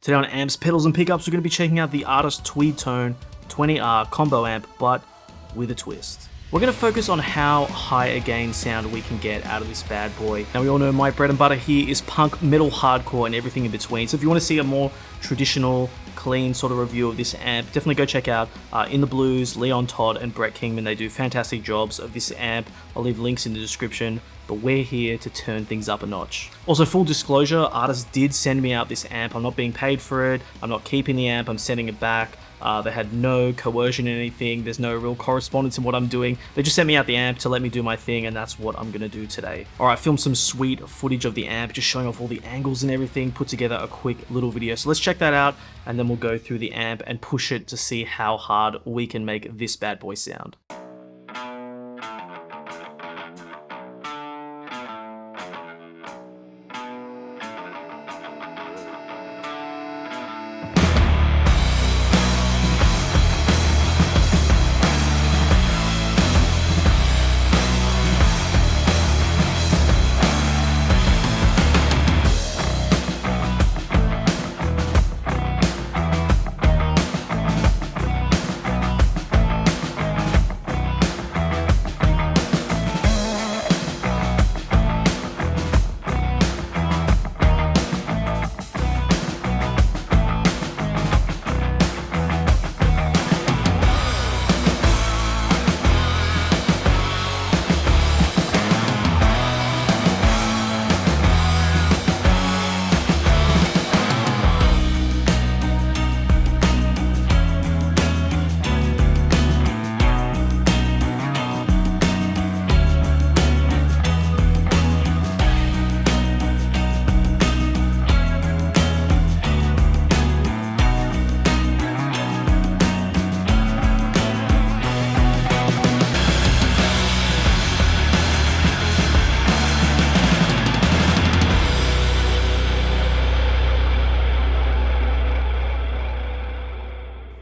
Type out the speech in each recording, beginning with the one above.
Today on Amps, Pedals and Pickups, we're going to be checking out the Artist TweedTone20R combo amp, but with a twist. We're going to focus on how high a gain sound we can get out of this bad boy. Now we all know my bread and butter here is punk, metal, hardcore, and everything in between. So if you want to see a more traditional, clean sort of review of this amp, definitely go check out In the Blues, Leon Todd, and Brett Kingman. They do fantastic jobs of this amp. I'll leave links in the description, but we're here to turn things up a notch. Also, full disclosure, Artist did send me out this amp. I'm not being paid for it. I'm not keeping the amp. I'm sending it back. They had no coercion in anything. There's no real correspondence in what I'm doing. They just sent me out the amp to let me do my thing, and that's what I'm gonna do today. Alright, I filmed some sweet footage of the amp, just showing off all the angles and everything, put together a quick little video. So let's check that out, and then we'll go through the amp and push it to see how hard we can make this bad boy sound.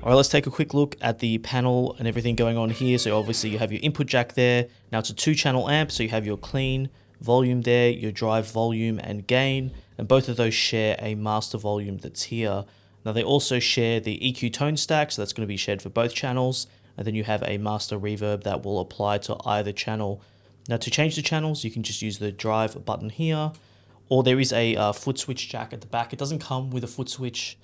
Alright, let's take a quick look at the panel and everything going on here. So obviously you have your input jack there. Now it's a 2-channel amp, so you have your clean volume there, your drive volume and gain, and both of those share a master volume that's here. Now they also share the EQ tone stack, so that's going to be shared for both channels, and then you have a master reverb that will apply to either channel. Now to change the channels, you can just use the drive button here, or there is a foot switch jack at the back. It doesn't come with a foot switch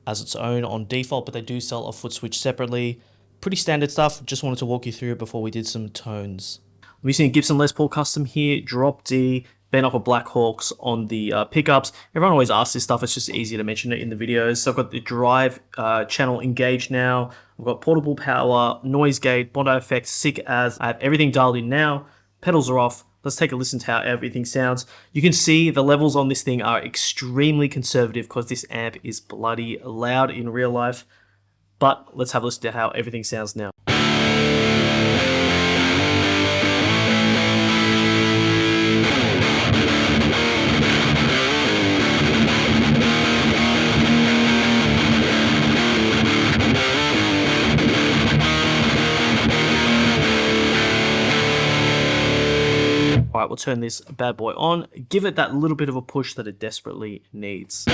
as its own on default, but they do sell a foot switch separately. Pretty standard stuff. Just wanted to walk you through it before we did some tones. I'm using a Gibson Les Paul Custom here, drop D, bent off of Black Hawks on the pickups. Everyone always asks this stuff, it's just easier to mention it in the videos. So I've got the drive channel engaged now. I've got portable power, noise gate, Bondi Effects, Sick As. I have everything dialed in now. Pedals are off. Let's take a listen to how everything sounds. You can see the levels on this thing are extremely conservative because this amp is bloody loud in real life. But let's have a listen to how everything sounds now. Alright, we'll turn this bad boy on, give it that little bit of a push that it desperately needs.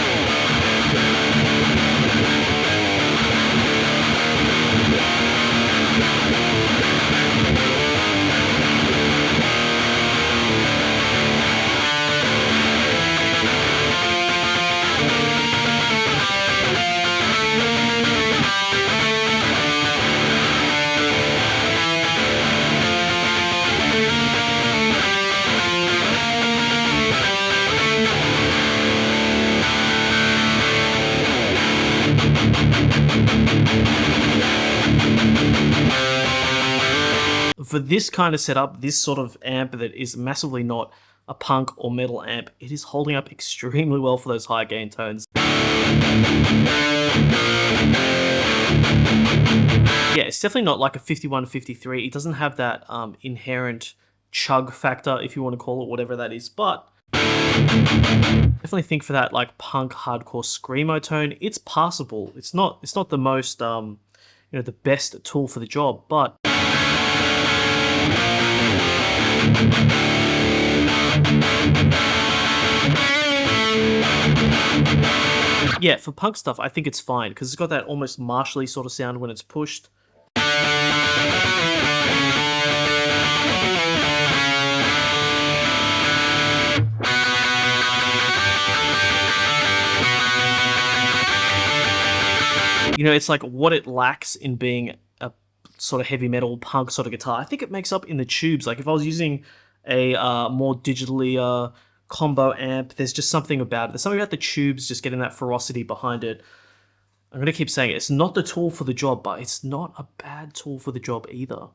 For this kind of setup, this sort of amp that is massively not a punk or metal amp, it is holding up extremely well for those high gain tones. Yeah, it's definitely not like a 51-53. It doesn't have that inherent chug factor, if you want to call it, whatever that is, but definitely think for that like punk hardcore screamo tone, it's passable. It's not the most the best tool for the job, but Yeah, for punk stuff, I think it's fine because it's got that almost martially sort of sound when it's pushed. You know, it's like what it lacks in being a sort of heavy metal punk sort of guitar. I think it makes up in the tubes. Like if I was using a more digitally combo amp, there's just something about it. There's something about the tubes just getting that ferocity behind it. I'm going to keep saying it. It's not the tool for the job, but it's not a bad tool for the job either.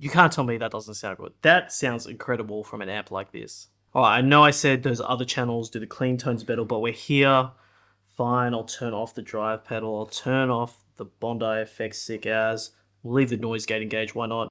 You can't tell me that doesn't sound good. That sounds incredible from an amp like this. All right, I know I said those other channels do the clean tones better, but we're here. Fine, I'll turn off the drive pedal. I'll turn off the Bondi Effects Sick As. We'll leave the noise gate engaged, why not?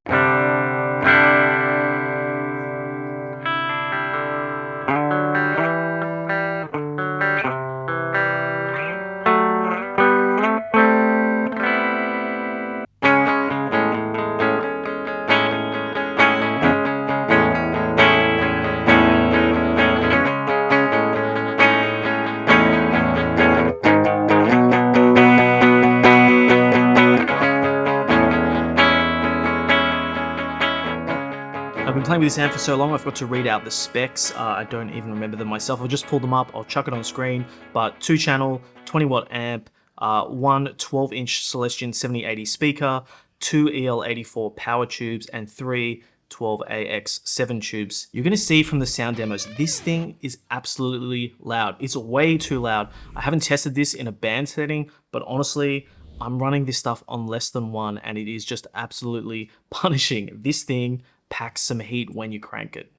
I've been playing with this amp for so long, I've got to read out the specs. I don't even remember them myself. I'll just pull them up, I'll chuck it on screen. But 2-channel, 20-watt amp, one 12-inch Celestion 7080 speaker, 2 EL84 power tubes, and 3 12AX7 tubes. You're going to see from the sound demos, this thing is absolutely loud. It's way too loud. I haven't tested this in a band setting, but honestly, I'm running this stuff on less than 1, and it is just absolutely punishing. This thing packs some heat when you crank it.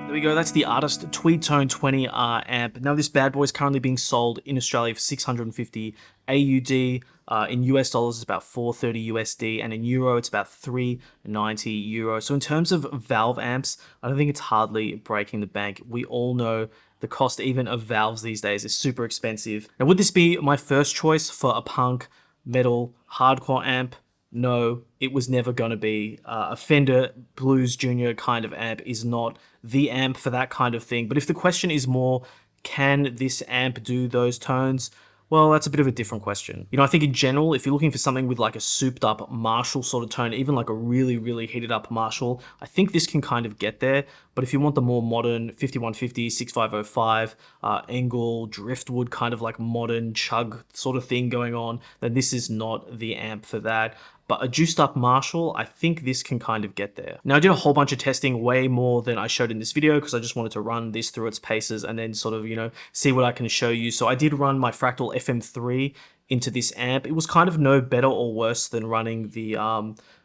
There we go, that's the Artist TweedTone20R amp. Now this bad boy is currently being sold in Australia for 650 AUD. In US dollars it's about 430 USD, and in euro it's about 390 euro. So in terms of valve amps, I don't think it's hardly breaking the bank. We all know the cost even of valves these days is super expensive. Now would this be my first choice for a punk, metal, hardcore amp? No, it was never going to be. A Fender Blues Junior kind of amp is not the amp for that kind of thing. But if the question is more, can this amp do those tones? Well, that's a bit of a different question. You know, I think in general, if you're looking for something with like a souped up Marshall sort of tone, even like a really, really heated up Marshall, I think this can kind of get there. But if you want the more modern 5150, 6505, Engel, Driftwood kind of like modern chug sort of thing going on, then this is not the amp for that. But a juiced up Marshall, I think this can kind of get there. Now I did a whole bunch of testing, way more than I showed in this video, because I just wanted to run this through its paces and then sort of, you know, see what I can show you. So I did run my Fractal FM3 into this amp. It was kind of no better or worse than running the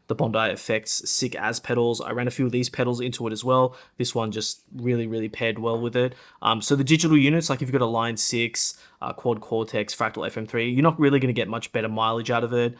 Bondi Effects Sick As pedals. I ran a few of these pedals into it as well. This one just really, really paired well with it. So the digital units, like if you've got a Line 6, Quad Cortex, Fractal FM3, you're not really going to get much better mileage out of it.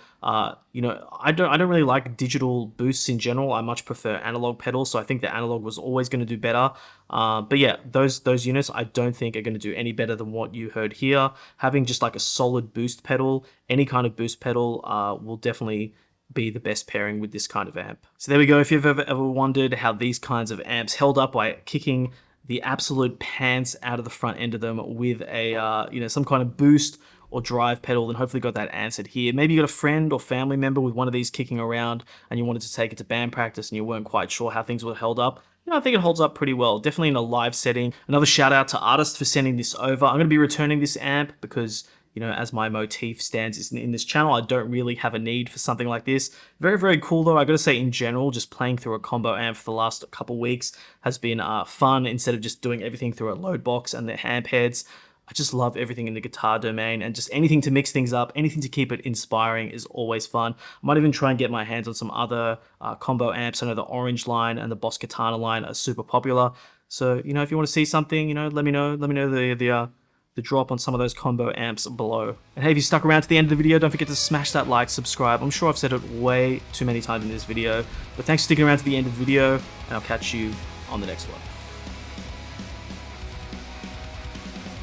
You know, I don't really like digital boosts in general. I much prefer analog pedals, so I think the analog was always going to do better. But yeah, those units I don't think are going to do any better than what you heard here. Having just like a solid boost pedal, any kind of boost pedal will definitely be the best pairing with this kind of amp. So there we go. If you've ever wondered how these kinds of amps held up by kicking the absolute pants out of the front end of them with a you know, some kind of boost or drive pedal, then hopefully got that answered here. Maybe you got a friend or family member with one of these kicking around and you wanted to take it to band practice and you weren't quite sure how things were held up. You know, I think it holds up pretty well, definitely in a live setting. Another shout out to Artist for sending this over. I'm going to be returning this amp because, you know, as my motif stands in this channel, I don't really have a need for something like this. Very, very cool though. I gotta say, in general, just playing through a combo amp for the last couple weeks has been fun, instead of just doing everything through a load box and the amp heads. I just love everything in the guitar domain, and just anything to mix things up, anything to keep it inspiring is always fun. I might even try and get my hands on some other combo amps. I know the Orange line and the Boss Katana line are super popular. So, you know, if you want to see something, you know, let me know. Let me know the drop on some of those combo amps below. And hey, if you stuck around to the end of the video, don't forget to smash that like, subscribe. I'm sure I've said it way too many times in this video, but thanks for sticking around to the end of the video, and I'll catch you on the next one.